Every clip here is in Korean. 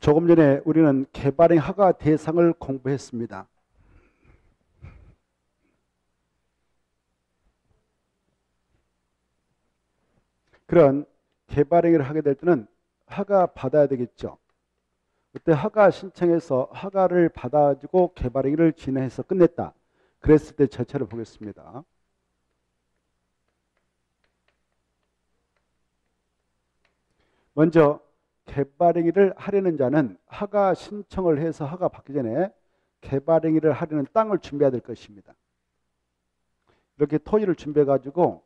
조금 전에 우리는 개발행 허가 대상을 공부했습니다. 그런 개발행위를 하게 될 때는 허가 받아야 되겠죠. 그때 허가 신청해서 허가를 받아가지고 개발행위를 진행해서 끝냈다. 그랬을 때 절차를 보겠습니다. 먼저 개발행위를 하려는 자는 허가 신청을 해서 허가 받기 전에 개발행위를 하려는 땅을 준비해야 될 것입니다. 이렇게 토지를 준비해 가지고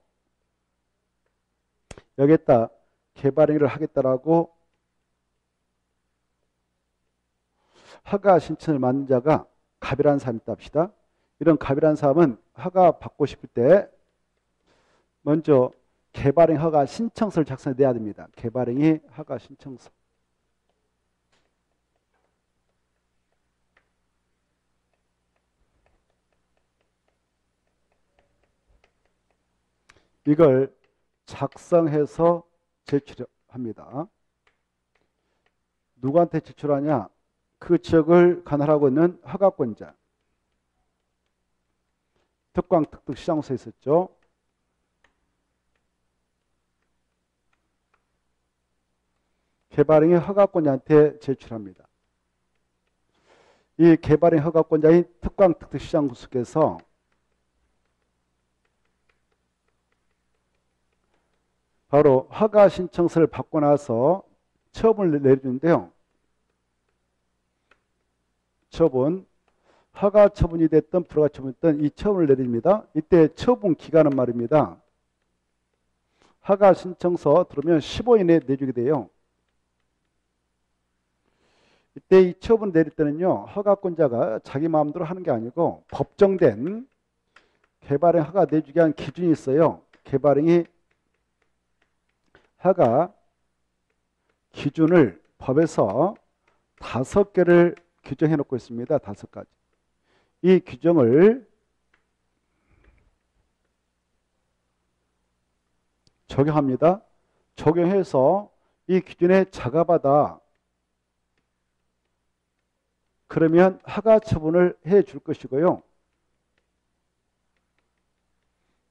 여기에다 개발행위를 하겠다라고 허가 신청을 받는 자가 갑이라는 사람이 있다 합시다. 이런 갑이라는 사람은 허가 받고 싶을 때 먼저 개발행 허가 신청서를 작성해 내야 됩니다. 개발행위 허가 신청서. 이걸 작성해서 제출합니다. 누구한테 제출하냐? 그 지역을 관할하고 있는 허가권자. 특광 특특 시장소에 있었죠. 개발행위 허가권자한테 제출합니다. 이 개발행위 허가권자인 특광 특특 시장소께서 바로 허가 신청서를 받고 나서 처분을 내리는데요. 처분, 허가 처분이 됐든 불허가 처분이 됐든 이 처분을 내립니다. 이때 처분 기간은 말입니다. 허가 신청서 들으면 15일 내에 내주게 돼요. 이때 이 처분 내릴 때는요, 허가권자가 자기 마음대로 하는 게 아니고 법정된 개발행 허가 내주게 한 기준이 있어요. 개발행위 허가 기준을 법에서 5개를 규정해 놓고 있습니다. 5가지. 이 규정을 적용합니다. 적용해서 이 기준에 자가받아 그러면 허가 처분을 해 줄 것이고요.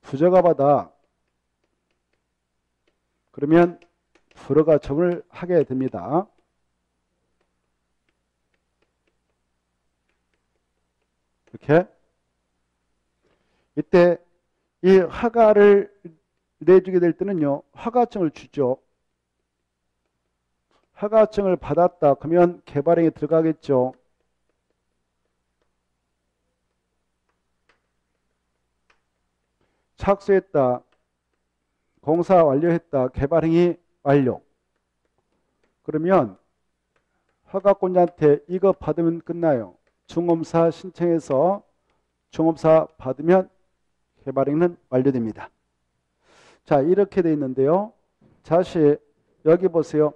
부저가받아 그러면 불허가 처분을 하게 됩니다. 이렇게 이때 이 허가를 내주게 될 때는요. 허가증을 주죠. 허가증을 받았다. 그러면 개발행위에 들어가겠죠. 착수했다. 공사 완료했다. 개발행위 완료. 그러면 허가권자한테 이거 받으면 끝나요. 중검사 신청해서 중검사 받으면 개발행위는 완료됩니다. 자, 이렇게 돼 있는데요. 다시 여기 보세요.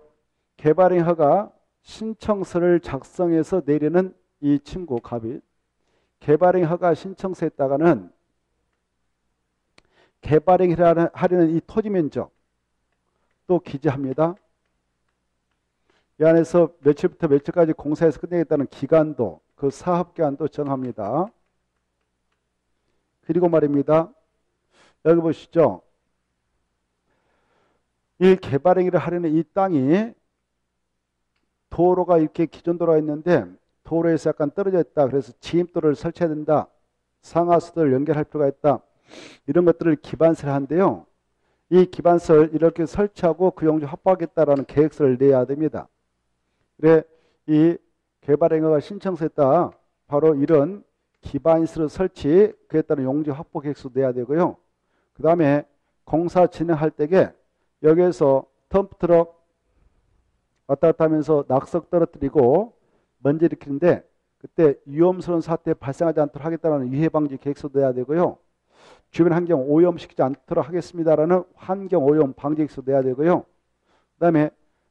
개발행위 허가 신청서를 작성해서 내리는 이 친구 갑이 개발행위 허가 신청서에다가는 개발행위를 하려는 이 토지 면적 또 기재합니다. 이 안에서 며칠부터 며칠까지 공사해서 끝내겠다는 기간도 그 사업기간도 정합니다. 그리고 말입니다. 여기 보시죠. 이 개발행위를 하려는 이 땅이 도로가 이렇게 기존 도로가 있는데 도로에서 약간 떨어져 있다. 그래서 진입도로를 설치해야 된다. 상하수도를 연결할 필요가 있다. 이런 것들을 기반서를 한데요. 이 기반서를 이렇게 설치하고 그 용지 확보하겠다라는 계획서를 내야 됩니다. 그래 이 개발행위가 신청서에다 바로 이런 기반시설 설치 그에 따른 용지 확보 계획서 내야 되고요. 그 다음에 공사 진행할 때에 여기에서 덤프트럭 왔다 갔다 하면서 낙석 떨어뜨리고 먼지 일으키는데 그때 위험스러운 사태 발생하지 않도록 하겠다는 위해방지 계획서도 내야 되고요. 주변 환경 오염시키지 않도록 하겠습니다라는 환경 오염 방지 계획서도 내야 되고요. 그 다음에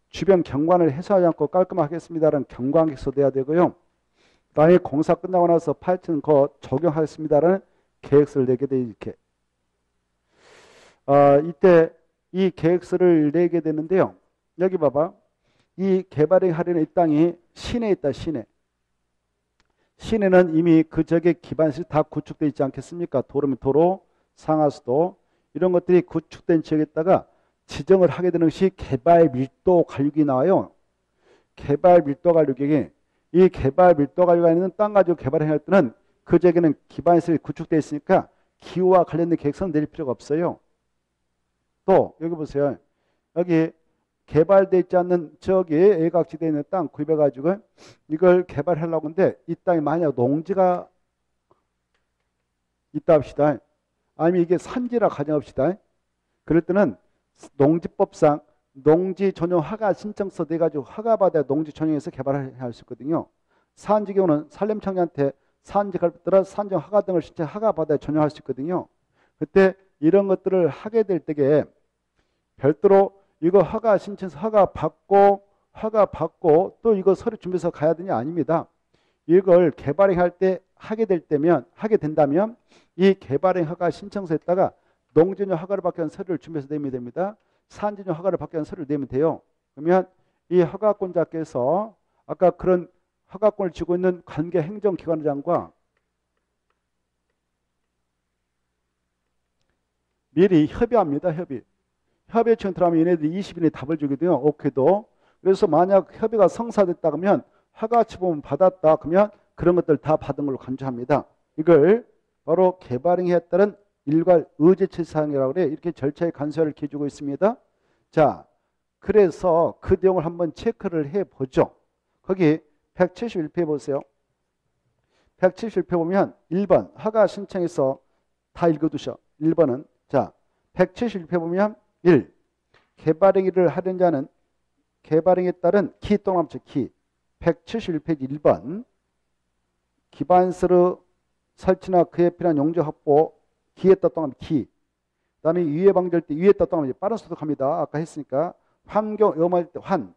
주변 경관을 해소하지 않고 깔끔하게 하겠습니다라는 경관 계획서 내야 되고요. 그 다음에 공사 끝나고 나서 파헤치는 거 적용하겠습니다라는 계획서를 내게 돼 이렇게. 이때 이 계획서를 내게 되는데요. 여기 봐봐. 이 개발행위 하려는 이 땅이 시내에 있다. 시내는 이미 그 지역의 기반시설이 다 구축되어 있지 않겠습니까? 도로면 도로, 상하수도 이런 것들이 구축된 지역에다가 지정을 하게 되는 것이 개발 밀도 관리국이 나와요. 개발 밀도 관리국이 이 개발 밀도 관리가 있는 땅 가지고 개발할 때는 그 지역에는 기반시설이 구축되어 있으니까 기후와 관련된 계획서는 내릴 필요가 없어요. 또 여기 보세요. 여기 개발되어 있지 않는 저기 애각지대에 있는 땅 구입해가지고 이걸 개발하려고 하는데 이 땅이 만약 농지가 있다 합시다. 아니면 이게 산지라 가정합시다. 그럴 때는 농지법상 농지 전용 허가 신청서 내가지고 허가받아야 농지 전용해서 개발할 수 있거든요. 산지 경우는 산림청장한테 산지 갈비더라 산정 허가 등을 신청 허가받아야 전용할 수 있거든요. 그때 이런 것들을 하게 될 때에 별도로 이거 허가 신청서 허가 받고 또 이거 서류 준비해서 가야 되냐? 아닙니다. 이걸 개발할 때 하게 된다면 이 개발행 허가 신청서에다가 농지용 허가를 받기 위한 서류를 준비해서 내면 됩니다. 산지용 허가를 받기 위한 서류를 내면 돼요. 그러면 이 허가권자께서 아까 그런 허가권을 쥐고 있는 관계 행정기관장과 미리 협의합니다. 협의에 지금 들어가면 얘네들이 20일에 답을 주거든요. 오케이도. 그래서 만약 협의가 성사됐다 그러면 허가처분 받았다 그러면 그런 것들 다 받은 걸로 간주합니다. 이걸 바로 개발행위에 따른 일괄 의제처리 사항이라고 그래. 이렇게 절차의 간소화를 기해주고 있습니다. 자, 그래서 그 내용을 한번 체크를 해보죠. 거기 171페이지 보세요. 171페이지 보면 1번 허가 신청에서 다 읽어두셔. 1번은 자 171페이지 보면 1. 개발행위를 하는 자는 개발행위에 따른 기 또는 합쳐 기 171페이지 1번 기반서의 설치나 그에 필요한 용적 확보 기에 따뜻하면 기. 그 다음에 위해 방지할 때 위에 따뜻하면 빠른 속도 갑니다. 아까 했으니까 환경 위험할 때 환,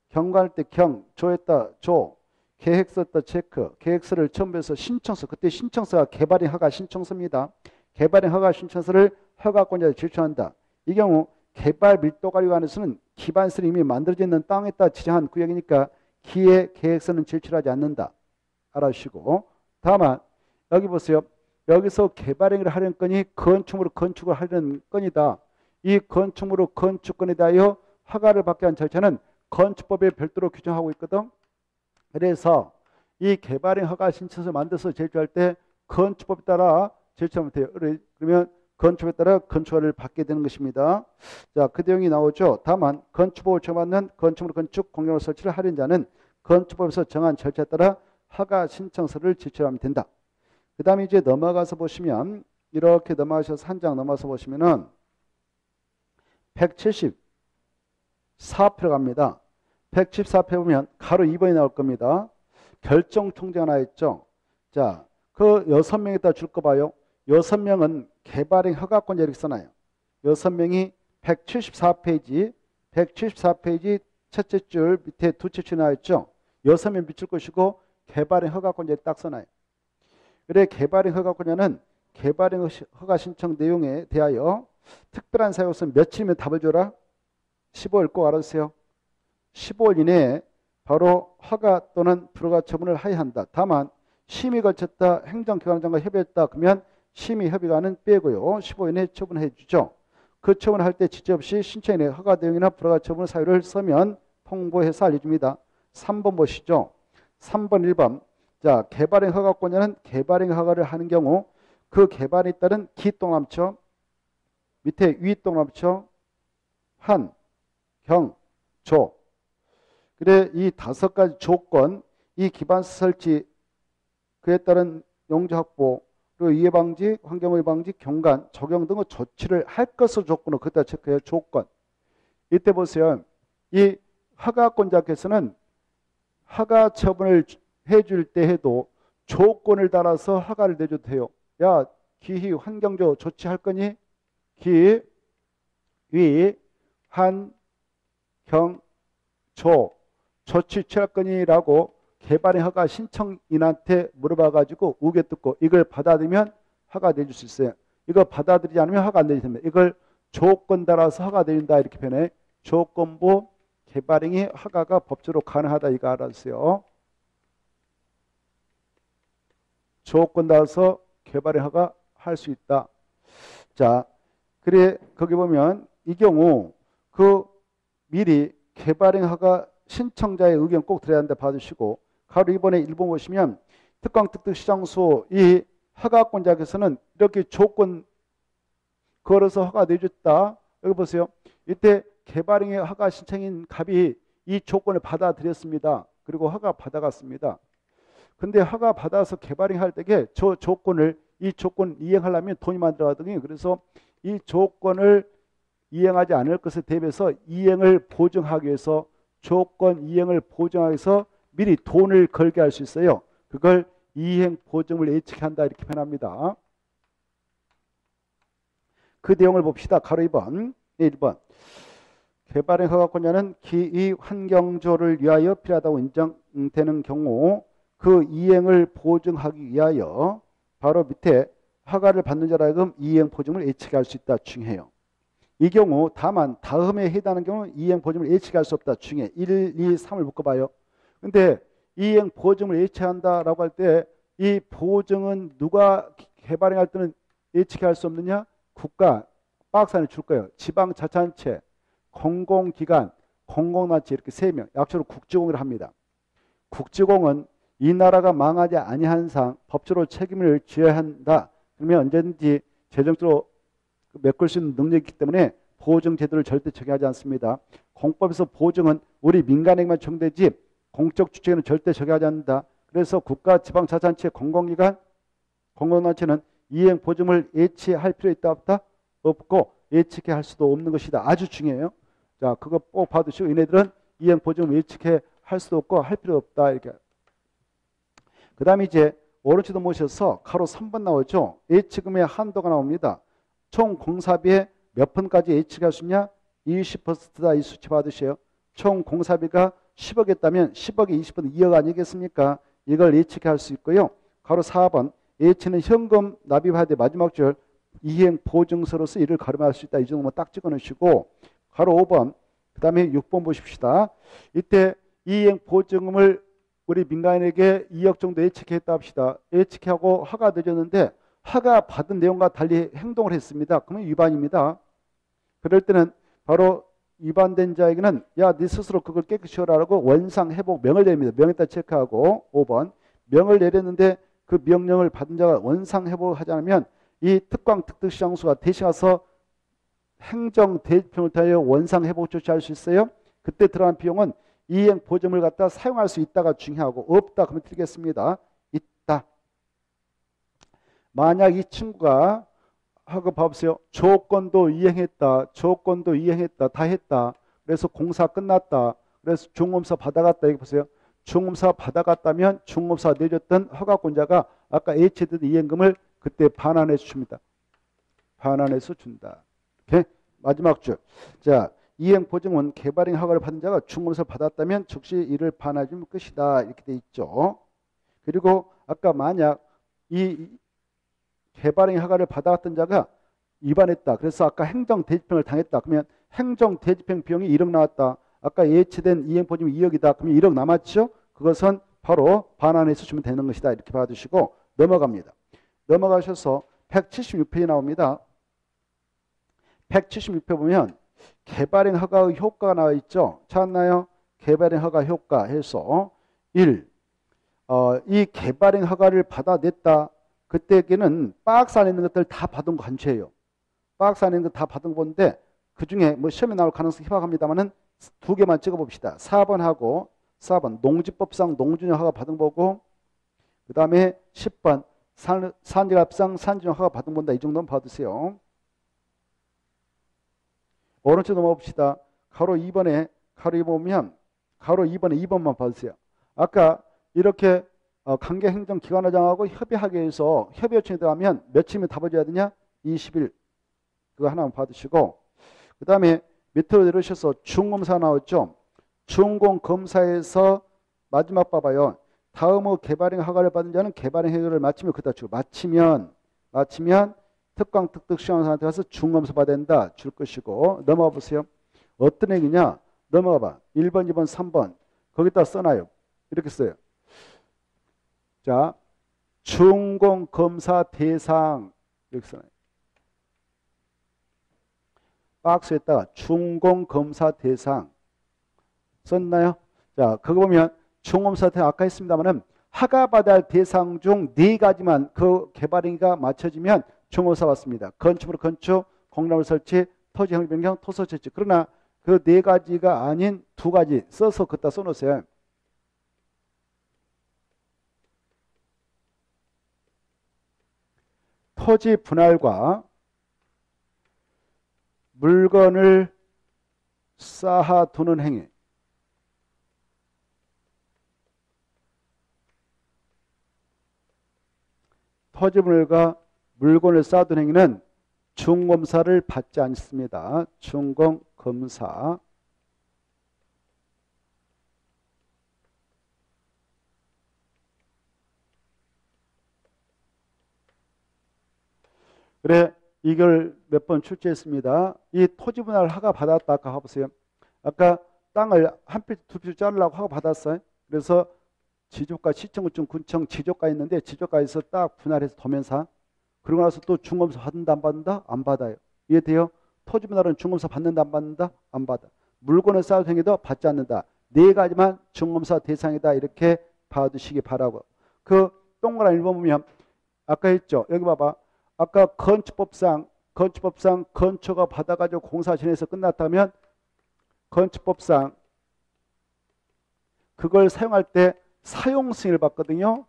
경관할 때 경, 조했다 조, 계획서 했다 체크, 계획서를 첨부해서 신청서, 그때 신청서가 개발행 허가 신청서입니다. 개발행 허가 신청서를 허가권자에 제출한다. 이 경우 개발 밀도 관리관에서는 기반시설이 이미 만들어져 있는 땅에다 지정한 구역이니까 기의 계획서는 제출하지 않는다. 알아주시고 다만 여기 보세요. 여기서 개발행위를 하려는 건이 건축물로 건축을 하려는 건이다. 이 건축물로 건축권에 대하여 허가를 받게 한 절차는 건축법에 별도로 규정하고 있거든. 그래서 이 개발행 허가 신청서 만들어서 제출할 때 건축법에 따라 제출하면 돼요. 그러면 건축에 따라 건축허가를 받게 되는 것입니다. 자, 그 내용이 나오죠. 다만 건축법을 정하는 건축물 건축 공용을 설치를 하려는 자는 건축법에서 정한 절차에 따라 허가 신청서를 제출하면 된다. 그 다음에 이제 넘어가서 보시면 이렇게 넘어가셔서 한 장 넘어서 보시면은 174페이지로 갑니다. 174페이지 보면 가로 2번이 나올 겁니다. 결정 통지가 나와 있죠. 자, 그 6명에다 줄 거 봐요. 6명은 개발행 허가권자 이렇게 써놔요. 6명이 174페이지 첫째 줄 밑에 두째 줄 나와 있죠. 6명 밑줄 것이고 개발행 허가권자에 딱 써놔요. 그래 개발행 허가권자는 개발행 허가 신청 내용에 대하여 특별한 사유로서 며칠이면 답을 줘라. 15일 꼭 알아주세요. 15일 이내에 바로 허가 또는 불허가 처분을 하여야 한다. 다만 심의 거쳤다 행정기관장과 협의했다 그러면 심의 협의관은 빼고요. 15일 이내에 처분해 주죠. 그 처분할 때 지체 없이 신청에 대해 허가 내용이나 불허가 처분 사유를 써면 통보해서 알려줍니다. 3번 보시죠. 3번 1번 자 개발행 허가권자는 개발행 허가를 하는 경우 그 개발에 따른 기동함처 밑에 위동함처 한, 경, 조 그래 이 5가지 조건 이 기반시 설치 그에 따른 용적 확보 그리고 이해 방지, 환경오염 방지, 경관, 적용 등의 조치를 할 것을 조건으로 그때 체크해요. 조건. 이때 보세요. 이 허가권자께서는 허가 처분을 해줄 때 해도 조건을 따라서 허가를 내줘도 돼요. 야, 기희 환경조 조치할 거니? 기, 위, 한, 경, 조 조치 취할 거니? 라고 개발의 허가 신청인한테 물어봐가지고 우겨 듣고 이걸 받아들이면 허가 내줄 수 있어요. 이거 받아들이지 않으면 허가 안 내줍니다. 이걸 조건 따라서 허가 내준다 이렇게 표현해. 조건부 개발행위 허가가 법적으로 가능하다 이거 알았어요. 조건 따라서 개발행 허가 할 수 있다. 자, 그래 거기 보면 이 경우 그 미리 개발행 허가 신청자의 의견 꼭 들어야 한다 봐주시고 가로 2번에 1번 보시면 특광특특시장소 이 허가권자께서는 이렇게 조건 걸어서 허가 내줬다. 여기 보세요. 이때 개발행위 허가 신청인 갑이 이 조건을 받아들였습니다. 그리고 허가 받아갔습니다. 근데 허가 받아서 개발행 할 때에 저 조건을 이 조건 이행하려면 돈이 많이 들어가거든요. 그래서 이 조건을 이행하지 않을 것에 대비해서 이행을 보증하기 위해서 조건 이행을 보증하기 위해서 미리 돈을 걸게 할 수 있어요. 그걸 이행 보증을 예측한다 이렇게 표현합니다. 그 내용을 봅시다. 가로 2번, 1번. 개발행 허가권자는 기이 환경조를 위하여 필요하다고 인정되는 경우 그 이행을 보증하기 위하여 바로 밑에 허가를 받는 자라 하여금 이행 보증을 예측할 수 있다 중요해요. 이 경우 다만 다음에 해당하는 경우는 이행 보증을 예측할 수 없다 중요해. 1, 2, 3을 묶어봐요. 근데 이행 보증을 예측한다라고 할 때 이 보증은 누가 개발행할 때는 예측할 수 없느냐? 국가, 박스 안에 줄 거예요. 지방자치단체, 공공기관, 공공단체 이렇게 3명, 약초로 국지공을 합니다. 국지공은 이 나라가 망하지 아니한 상 법적으로 책임을 져야 한다. 그러면 언제든지 재정적으로 메꿀 수 있는 능력이 있기 때문에 보증 제도를 절대 적용하지 않습니다. 공법에서 보증은 우리 민간에게만 적용되지 공적 주체에는 절대 적용하지 않는다. 그래서 국가, 지방자치단체, 공공기관, 공공단체는 이행 보증을 예치할 필요 있다 없다? 없고 예측해 할 수도 없는 것이다. 아주 중요해요. 자, 그거 꼭 봐두시고 얘네들은 이행 보증을 예측해 할 수도 없고 할 필요 없다. 이렇게. 그 다음에 이제 오른쪽도 모셔서 가로 3번 나오죠. 예치금의 한도가 나옵니다. 총 공사비에 몇 푼까지 예측할 수 있냐? 20%다 이 수치 받으세요. 총 공사비가 10억이었다면 10억에 20%는 2억 아니겠습니까? 이걸 예측할 수 있고요. 가로 4번 예치는 현금 납입하되 마지막 줄 이행 보증서로서 이를 가름할 수 있다. 이 정도만 딱 찍어 놓으시고 가로 5번 그 다음에 6번 보십시다. 이때 이행 보증금을 우리 민간인에게 2억 정도 예측했다 합시다. 예측하고 허가 내줬는데 허가 받은 내용과 달리 행동을 했습니다. 그러면 위반입니다. 그럴 때는 바로 위반된 자에게는 야, 네 스스로 그걸 깨끗이 하라고 원상회복 명을 내립니다. 명에다 체크하고 5번 명을 내렸는데 그 명령을 받은 자가 원상회복을 하지 않으면 이 특광특특시장소가 대신 가서 행정대지평을 통하여 원상회복 조치할 수 있어요. 그때 들어간 비용은 이행 보증을 갖다 사용할 수 있다가 중요하고 없다 그러면 드리겠습니다. 있다. 만약 이 친구가 하고 봐보세요. 조건도 이행했다. 조건도 이행했다. 다 했다. 그래서 공사 끝났다. 그래서 중검사 받아갔다. 여기 보세요. 중검사 받아갔다면 중검사 내줬던 허가권자가 아까 예치된 이행금을 그때 반환해서 줍니다. 반환해서 준다. 오케이? 마지막 줄. 자, 이행 보증은 개발행 허가를 받은 자가 중검사 받았다면 즉시 이를 반환해 주면 끝이다. 이렇게 돼 있죠. 그리고 아까 만약 이 개발행 허가를 받아왔던 자가 위반했다. 그래서 아까 행정대지평을 당했다. 그러면 행정대지평 비용이 1억 나왔다. 아까 예치된 이행보증이 2억이다. 그러면 1억 남았죠. 그것은 바로 반환해서 주면 되는 것이다. 이렇게 봐주시고 넘어갑니다. 넘어가셔서 176페이지 나옵니다. 176페이지 보면 개발행 허가의 효과가 나와 있죠. 찾았나요? 개발행 허가 효과 해서 1. 이 개발행 허가를 받아냈다. 그때에는 박스 안에 있는 것들 다 받은 거 간주예요. 박스 안에 있는 거 다 받은 건데 그 중에 뭐 시험에 나올 가능성이 희박합니다만은 2개만 찍어봅시다. 4번하고 4번 농지법상 농지용 허가 받은 거고 그 다음에 10번 산지갑상 산지용 허가 받은 건다. 이 정도는 받으세요. 오른쪽 넘어봅시다. 가로 2번에 가로 2번 보면 가로 2번에 2번만 받으세요. 아까 이렇게 관계행정기관장하고 협의하기 위해서 협의 요청이 들어가면 며칠이면 답을 줘야 되냐? 20일. 그거 하나만 받으시고 그 다음에 밑으로 내려오셔서 중검사 나왔죠. 중공검사에서 마지막 봐봐요. 다음의 개발행 허가를 받은 자는 개발행 행위를 마치면 그다 주고 마치면 특광특특시장소한테 가서 중검사 받아야 된다 줄 것이고 넘어가 보세요. 어떤 행위냐? 넘어가 봐. 1번, 2번, 3번. 거기다 써놔요. 이렇게 써요. 자, 준공검사 대상. 이렇게 써놔요. 박스에다가 준공검사 대상. 썼나요? 자, 그거 보면 준공검사 대상 아까 했습니다만은 허가받아야 할 대상 중 4가지만 그 개발행위가 맞춰지면 준공검사 받습니다. 건축으로 건축, 공나무 설치, 토지 형리 변경, 토서 채취. 그러나 그 4가지가 아닌 2가지 써서 그따 써놓으세요. 토지 분할과 물건을 쌓아두는 행위. 토지 분할과 물건을 쌓아두는 행위는 준공검사를 받지 않습니다. 준공검사. 그래, 이걸 몇 번 출제했습니다. 이 토지 분할 허가 받았다. 아까 봐보세요. 아까 땅을 한 필, 두 필 자르려고 허가 받았어요. 그래서 지조가, 시청구청, 군청, 지조가 있는데 지조가에서 딱 분할해서 도면사. 그러고 나서 또 준공검사 받는다 안 받는다? 안 받아요. 이해돼요? 토지 분할은 준공검사 받는다 안 받는다? 안 받아. 물건을 쌓아둔 행위도 받지 않는다. 4가지만 준공검사 대상이다. 이렇게 봐두시기 바라고. 그 동그란 1번 보면 아까 했죠. 여기 봐봐. 아까 건축법상 건축가 받아가지고 공사 진행해서 끝났다면 건축법상 그걸 사용할 때 사용승인을 받거든요.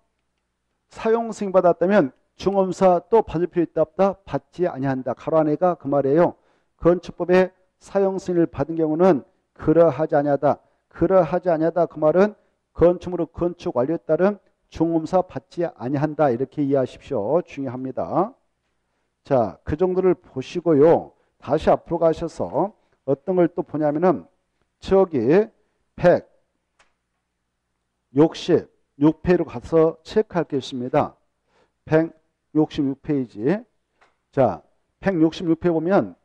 사용승인 받았다면 준공검사 또 받을 필요 있다 없다? 받지 아니한다. 가로 안에가 그 말이에요. 건축법에 사용승인을 받은 경우는 그러하지 아니하다. 그러하지 아니하다 그 말은 건축물의 건축 완료에 따른 준공검사 받지 아니한다. 이렇게 이해하십시오. 중요합니다. 자, 그 정도를 보시고요. 다시 앞으로 가셔서 어떤 걸 또 보냐면은 저기 166페이지로 가서 체크할 게 있습니다. 166페이지. 자, 166페이지 보면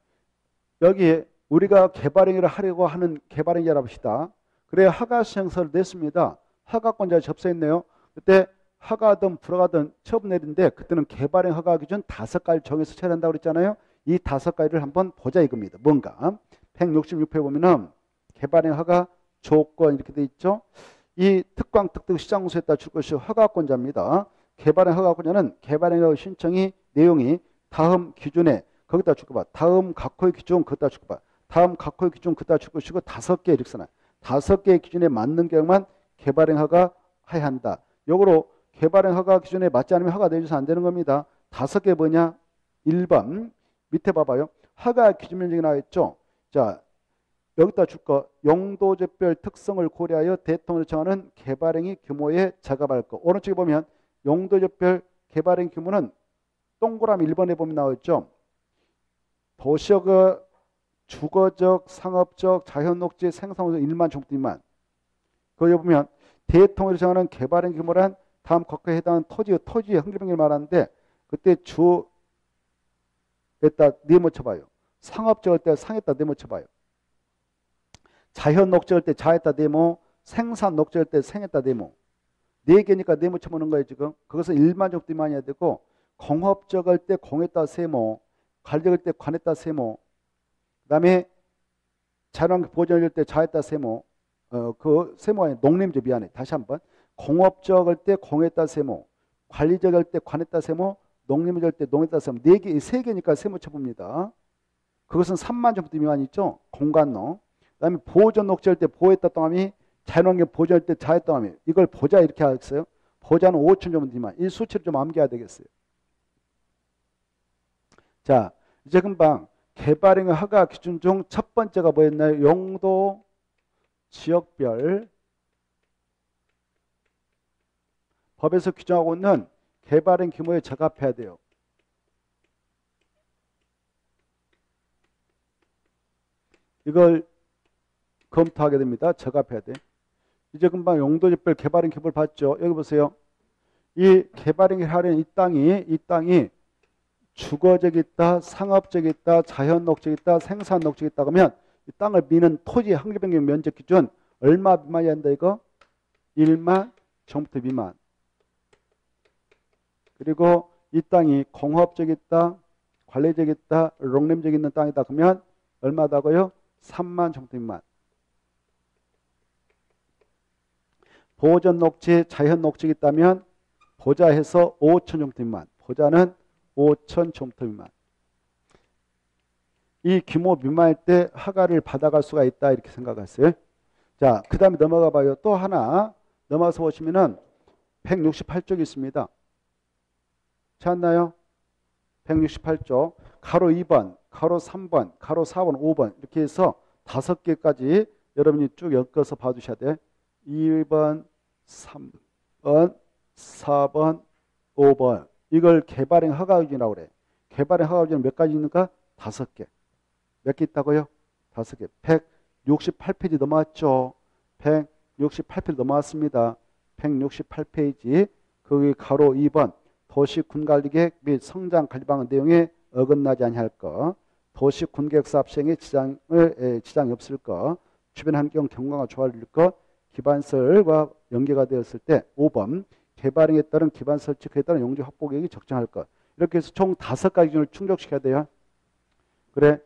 여기 우리가 개발행위를 하려고 하는 개발행위라고 합시다. 그래 허가 신청서를 냈습니다. 허가권자가 접수했네요. 그때 허가든 불허가든 처분 내린데 그때는 개발행 허가 기준 5가지 정해서 처리한다고 그랬잖아요. 이 5가지를 한번 보자 이겁니다. 뭔가 166페이지 보면은 개발행 허가 조건 이렇게 돼 있죠. 이 특광 특등 시장공소에다 줄 것이 허가권자입니다. 개발행 허가권자는 개발행 허가 신청이 내용이 다음 기준에 거기다 줄 거봐. 다음 각호의 기준 거기다 줄 거봐. 다음 각호의 기준 거기다 줄 것이고 5개 이렇게 써놔. 5개의 기준에 맞는 경우만 개발행 허가 해야 한다. 요거로 개발행 허가 기준에 맞지 않으면 허가 내줘서 안 되는 겁니다. 5개 뭐냐? 1번 밑에 봐봐요. 허가 기준 면적이 나와 있죠. 자, 여기다 줄 거. 용도지별 특성을 고려하여 대통령이 정하는 개발행위 규모에 작업할 거. 오른쪽에 보면 용도지별 개발행위 규모는 동그라미 1번에 보면 나와 있죠. 도시역의 주거적, 상업적, 자연녹지, 생산물적 1만 정도 미만. 거기 보면 대통령이 정하는 개발행위 규모란 다음 국가에 해당하는 토지의 형질병을 말하는데 그때 주에다 네모 쳐봐요. 상업적일 때 상에다 네모 쳐봐요. 자연녹지일 때 자에다 네모, 생산녹지일 때 생에다 네모. 4개니까 네모 쳐보는 거예요 지금. 그것은 1만 정도 미만이어야 되고 공업적일 때 공에다 세모, 관리적일 때 관에다 세모, 그 다음에 자연환경 보존일 때 자에다 세모, 그 세모가 아니라 농림조 미안해. 다시 한번. 공업적일 때 공에다 세모, 관리적일 때 관에다 세모, 농림적일 때 농에다 세모. 4개, 3개니까 세모 쳐봅니다. 그것은 3만 정도 미만 있죠. 공간농. 그 다음에 보존 녹지일 때 보에다 동함이, 자연환경 보존일 때 자에다 동함이. 이걸 보자 이렇게 하겠어요. 보자는 5천 정도 미만. 이 수치를 좀 암기해야 되겠어요. 자, 이제 금방 개발행위 허가 기준 중 첫 번째가 뭐였나요? 용도 지역별 법에서 규정하고 있는 개발행 규모에 적합해야 돼요. 이걸 검토하게 됩니다. 적합해야 돼. 이제 금방 용도지별 개발행 규모를 봤죠. 여기 보세요. 이 개발행위를 하려는 이 땅이 주거적이 있다, 상업적이 있다, 자연녹적이 있다, 생산녹적이 있다 그러면 이 땅을 미는 토지 한길 변경 면적 기준 얼마 미만이야 한다 이거? 1만 제곱미터 미만. 그리고 이 땅이 공업적 있다, 관리적 있다, 롱림적 있는 땅이다. 그러면 얼마다고요? 3만 제곱미터 미만. 보전 녹지, 자연 녹지가 있다면 보자해서 5천 제곱미터 미만. 보자는 5천 제곱미터 미만. 이 규모 미만일 때 허가를 받아갈 수가 있다 이렇게 생각하세요. 자, 그 다음에 넘어가 봐요. 또 하나 넘어서 보시면은 168쪽이 있습니다. 찾았나요? 168쪽 가로 2번, 가로 3번, 가로 4번, 5번 이렇게 해서 5개까지 여러분이 쭉 엮어서 봐주셔야 돼. 2번, 3번, 4번, 5번 이걸 개발행 허가기준이라고 그래. 개발행 허가기준은 몇 가지 있는가? 5개. 몇 개 있다고요? 5개. 168페이지 넘어왔죠. 168페이지 넘어왔습니다. 168페이지 거기 가로 2번 도시군관리계획 및 성장관리방안 내용에 어긋나지 아니할 것, 도시군계획 사업 시행에 지장이 없을 것, 주변 환경 경관과 조화를 이룰 것, 기반설과 연계가 되었을 때 5번 개발행에 따른 기반 설치에 따른 용지 확보 계획이 적정할 것. 이렇게 해서 총 5가지 기준을 충족시켜야 돼요. 그래.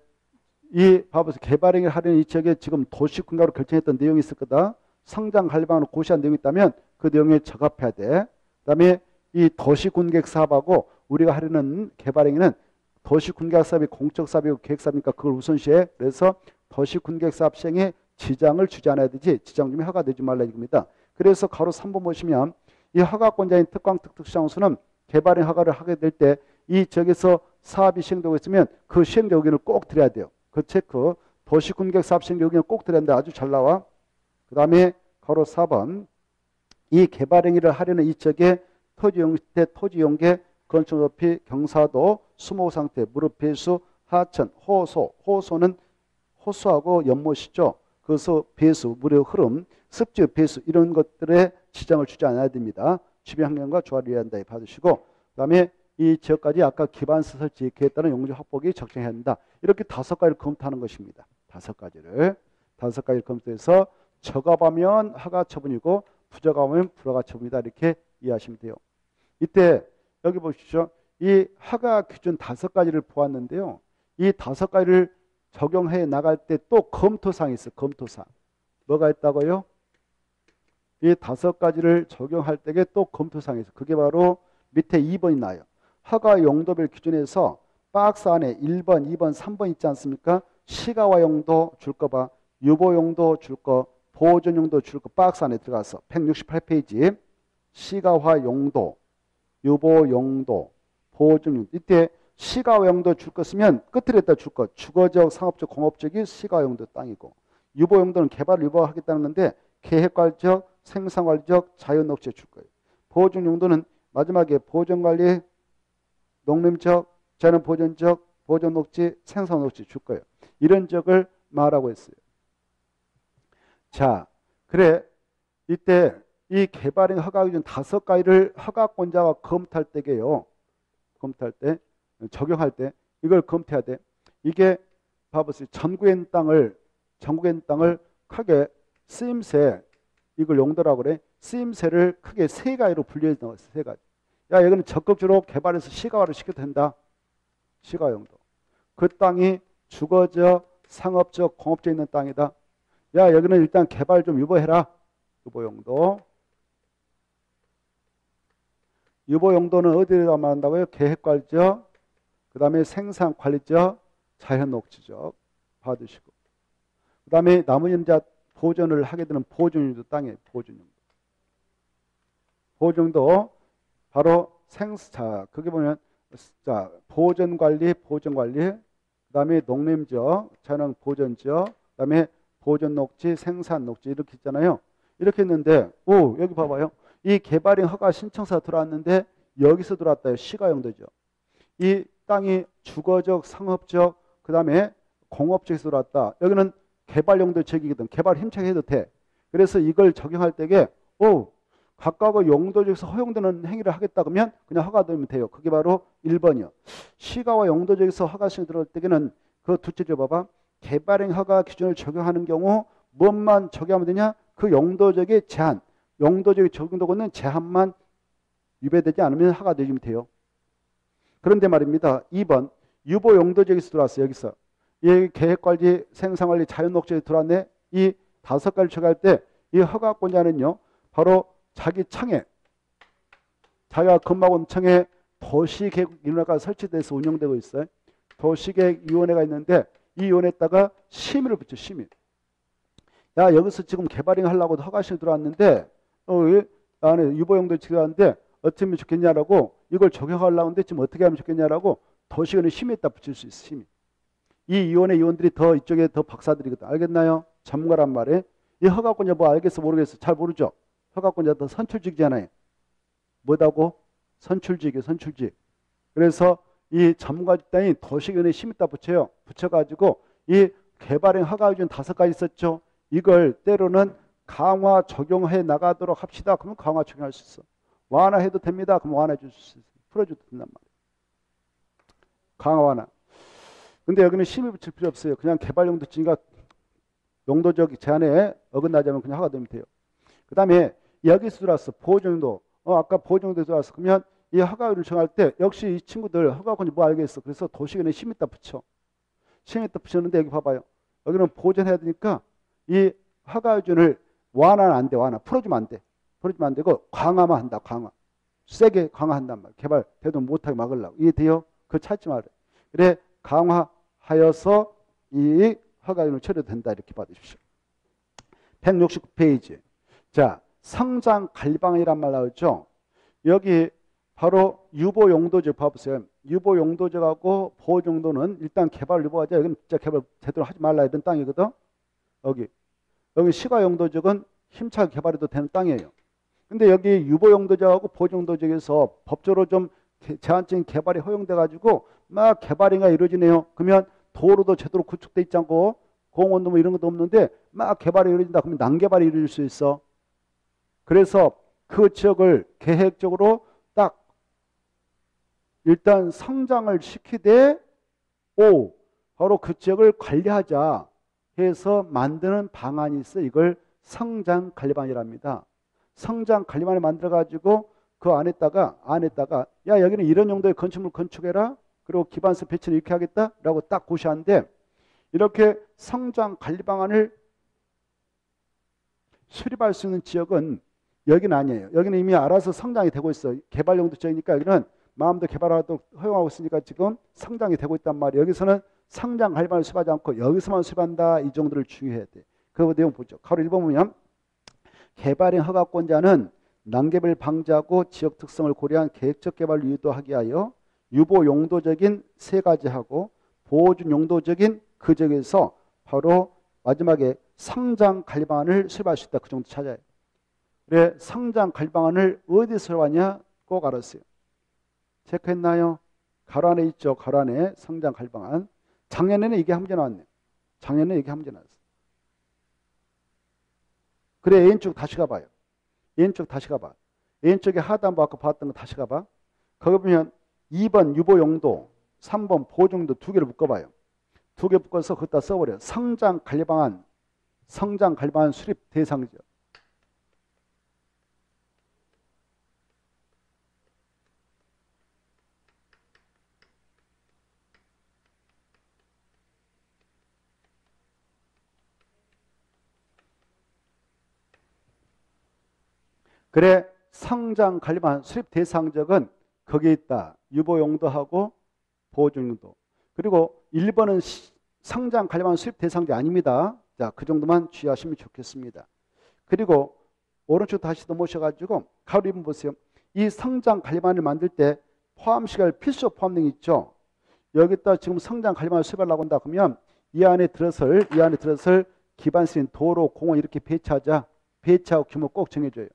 이 봐보세요. 개발행을 하려는 이 지역에 지금 도시군가로 결정했던 내용이 있을 거다. 성장관리방안을 고시한 내용이 있다면 그 내용에 적합해야 돼. 그 다음에 이 도시군계획 사업하고 우리가 하려는 개발행위는 도시군계획 사업이 공적 사업이고 계획사업이니까 그걸 우선시해. 그래서 도시군계획 사업 시행에 지장을 주지 않아야 되지. 지장 주면 허가되지 말라 이겁니다. 그래서 가로 3번 보시면 이 허가권자인 특광 특특시장소는 개발행 허가를 하게 될 때 이 지역에서 사업이 시행되고 있으면 그 시행자 의견을 꼭 드려야 돼요. 그 체크. 도시군계획 사업 시행자 의견을 꼭 드려야 되는데 아주 잘 나와. 그 다음에 가로 4번 이 개발행위를 하려는 이 지역에 토지용대, 토지용계, 건축 높이, 경사도, 수목 상태, 무릎 배수, 하천, 호소. 호소는 호수하고 연못이죠. 그래서 배수, 물의 흐름, 습지 배수 이런 것들에 지장을 주지 않아야 됩니다. 주변 환경과 조화를 이해야 한다. 받으시고 그 다음에 이 지역까지 아까 기반시 설치 계획에 따른 용지 확보기 적정해야 한다. 이렇게 5가지를 검토하는 것입니다. 5가지를 검토해서 적합하면 허가 처분이고 부적합하면 불허가 처분이다. 이렇게 이해하시면 돼요. 이때 여기 보십시오. 이 허가 기준 5가지를 보았는데요. 이 5가지를 적용해 나갈 때 또 검토사항이 있어요. 검토사항. 뭐가 있다고요? 이 5가지를 적용할 때에 또 검토사항이 있어요. 그게 바로 밑에 2번이 나요. 허가 용도별 기준에서 박스 안에 1번, 2번, 3번 있지 않습니까? 시가화 용도 줄 거 봐. 유보 용도 줄 거, 보존 용도 줄 거 박스 안에 들어가서 168페이지 시가화 용도, 유보 용도, 보존 용도. 이때 시가화 용도 줄 거 쓰면 끝에다 줄 거. 주거적, 상업적, 공업적이 시가화 용도 땅이고 유보 용도는 개발을 유보하겠다는 건데 계획관리적, 생산관리적, 자연녹지에 줄 거예요. 보존 용도는 마지막에 보존관리, 농림적, 자연보존적, 보존녹지, 생산녹지 줄 거예요. 이런 적을 말하고 있어요. 자, 그래 이때 이 개발행 허가 기준 5가지를 허가권자가 검토할 때게요. 검토할 때, 적용할 때 이걸 검토해야 돼. 이게 봐보세요. 전국에 있는 땅을 크게 쓰임새 이걸 용도라고 그래. 쓰임새를 크게 3가지로 분류해 나왔어요. 3가지. 야, 이거는 적극적으로 개발해서 시가화를 시켜도 된다. 시가 용도. 그 땅이 주거적, 상업적, 공업적 있는 땅이다. 야, 여기는 일단 개발 좀 유보해라. 유보 용도. 유보 용도는 어디에다 말한다고요? 계획관리적, 그 다음에 생산관리적, 자연녹지적 받으시고. 그 다음에 나머지는 보존을 하게 되는 보존용도 땅이에요. 보존용도. 보존도 바로 자, 거기 보면 자, 보존관리, 그 다음에 농림지역, 자연 보존지역, 그 다음에 보존녹지, 생산녹지 이렇게 있잖아요. 이렇게 했는데 오, 여기 봐봐요. 이 개발행 허가 신청서가 들어왔는데 여기서 들어왔다요. 시가용도죠. 이 땅이 주거적, 상업적, 그 다음에 공업적에서 들어왔다. 여기는 개발용도 지역이거든. 개발 힘차게 해도 돼. 그래서 이걸 적용할 때에 오, 각각의 용도 중에서 허용되는 행위를 하겠다 그러면 그냥 허가되면 돼요. 그게 바로 1번이요. 시가와 용도 중에서 허가신이 들어올 때에는 그 둘째 줘 봐봐. 개발행 허가 기준을 적용하는 경우 무엇만 적용하면 되냐? 그 용도적인 제한, 용도적인 적용도는 제한만 위배되지 않으면 허가되면 돼요. 그런데 말입니다. 2번 유보 용도적에서 들어왔어요. 여기서 이 계획관리, 생산관리, 자연녹지에 들어왔네. 이 5가지를 적용할 때 이 허가권자는요, 바로 자기 청에, 자기가 근무하고 있는 청에 도시계획위원회가 설치돼서 운영되고 있어요. 도시계획위원회가 있는데 이 위원회에다가 심의를 붙여. 심의. 야, 여기서 지금 개발행 하려고 허가신이 들어왔는데 안에 유보용도 들어왔는데 어떻게 하면 좋겠냐라고, 이걸 적용하려고 하는데 지금 어떻게 하면 좋겠냐라고 도시위원회 심의에다 붙일 수 있어. 심의. 이 위원회 위원들이 더 이쪽에 더 박사들이거든. 알겠나요? 전문가란 말이에요. 이 허가권자 뭐 알겠어 모르겠어? 잘 모르죠? 허가권자 더 선출직이잖아요. 뭐다고? 선출직이에요. 선출직. 그래서 이 전문가 집단이 도시위원회 심의에다 붙여요. 붙여가지고 이 개발행 허가 기준 5가지 있었죠. 이걸 때로는 강화 적용해 나가도록 합시다. 그러면 강화 적용할 수 있어. 완화해도 됩니다. 그럼 완화해 줄 수 있어. 풀어줘도 된단 말이에요. 강화 완화. 근데 여기는 심의 붙일 필요 없어요. 그냥 개발 용도치니까 용도적 제한에 어긋나자면 그냥 허가되면 돼요. 그 다음에 여기서 들어왔어. 보호정도. 아까 보호정도 들어왔어. 그러면 이 허가를 정할 때 역시 이 친구들 허가권이 뭐 알겠어. 그래서 도시위원회 심의에다 붙여. 심의에다 붙였는데 여기 봐봐요. 여기는 보존해야 되니까 이 허가준을 완화는 안 돼. 완화. 풀어주면 안 돼. 풀어주면 안 되고 강화만 한다. 강화. 세게 강화한단 말이야. 개발 대도 못하게 막으려고. 이해돼요? 그거 찾지 말아요. 그래 강화하여서 이 허가준을 처리된다. 이렇게 받으십시오. 169페이지. 자, 성장 관리방안이란 말 나오죠. 여기 바로 유보 용도적 봐보세요. 유보 용도적하고 보호 정도는 일단 개발 유보하자. 여기는 진짜 개발 제대로 하지 말라 이런 땅이거든. 여기 시가 용도적은 힘차게 개발해도 되는 땅이에요. 근데 여기 유보 용도적하고 보호 용도적에서 법적으로 좀 제한적인 개발이 허용돼 가지고 막 개발이가 이루어지네요. 그러면 도로도 제대로 구축돼 있지 않고 공원도 뭐 이런 것도 없는데 막 개발이 이루어진다. 그러면 난개발이 이루어질 수 있어. 그래서 그 지역을 계획적으로 딱 일단 성장을 시키되 바로 그 지역을 관리하자 해서 만드는 방안이 있어. 이걸 성장관리방안이랍니다. 성장관리방안을 만들어가지고 그 안에다가 야 여기는 이런 용도의 건축물 건축해라. 그리고 기반서 배치를 이렇게 하겠다라고 딱 고시하는데 이렇게 성장관리방안을 수립할 수 있는 지역은 여기는 아니에요. 여기는 이미 알아서 성장이 되고 있어. 개발용도 지역이니까 여기는 마음대로 개발하도록 허용하고 있으니까 지금 성장이 되고 있단 말이에요. 여기서는 성장관리방안을 수립하지 않고 여기서만 수립한다. 이 정도를 주의해야 돼. 그 내용 보죠. 가로 1번 보면 개발행 허가권자는 난개발 방지하고 지역 특성을 고려한 계획적 개발을 유도하기 위하여 유보 용도적인 3가지하고 보호준 용도적인 그 지역에서 바로 마지막에 성장관리방안을 수립할 수 있다. 그 정도 찾아요. 그래 성장관리방안을 어디서 수립하냐 꼭 알았어요. 체크했나요? 가로 안에 있죠. 가로 안에 성장관리방안. 작년에는 이게 한 문제 나왔네. 작년에 이게 한 문제 나왔어. 그래 A쪽 다시 가봐요. A쪽 다시 가봐. A쪽에 하단부 아까 봤던 거 다시 가봐. 거기 보면 2번 유보용도, 3번 보호용도 2개를 묶어봐요. 2개 묶어서 거기다 써버려. 성장관리방안 수립 대상이죠. 그래 성장관리방안 수립 대상적은 거기에 있다. 유보용도하고 보호용도. 그리고 1번은 성장관리방안 수립 대상자 아닙니다. 자, 그 정도만 주의하시면 좋겠습니다. 그리고 오른쪽 다시 넘어오셔가지고 가로 2번 보세요. 이 성장관리방안을 만들 때 포함시킬 필수 포함 등이 있죠. 여기다 지금 성장관리방안을 수립하려고 한다 그러면 이 안에 들어설 기반시인 도로, 공원 이렇게 배치하자. 배치하고 규모 꼭 정해줘요.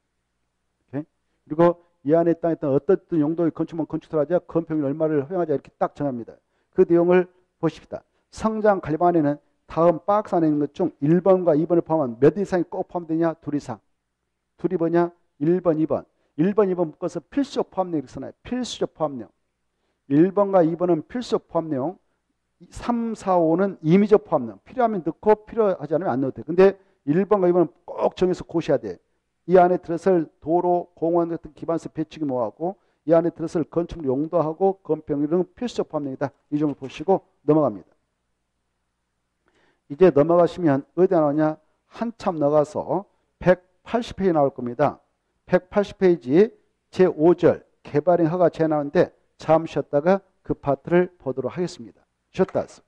그리고 이 안에 땅에 어떤 용도의 건축물 건축하자 건평이 얼마를 허용하자 이렇게 딱 정합니다. 그 내용을 보십시다. 성장관리방안에는 다음 박스 안에 있는 것 중 1번과 2번을 포함한 몇 이상이 꼭 포함되냐? 2 이상. 둘이 뭐냐? 1번, 2번. 1번, 2번 묶어서 필수 포함 내용 이렇게 써놔요. 필수적 포함 내용. 1번과 2번은 필수 포함 내용. 3, 4, 5는 임의적 포함령. 필요하면 넣고 필요하지 않으면 안 넣어도 돼. 근데 1번과 2번은 꼭 정해서 고셔야 돼. 이 안에 들어설 도로, 공원 같은 기반서 배치기 뭐하고 이 안에 들어설 건축물 용도하고 건평 이런 필수적 포함령이다. 이 점을 보시고 넘어갑니다. 이제 넘어가시면 어디에 나오냐? 한참 나가서 180페이지 나올 겁니다. 180페이지 제5절 개발행 허가 제한 나오는데 잠시 쉬었다가 그 파트를 보도록 하겠습니다. 쉬었다 왔어.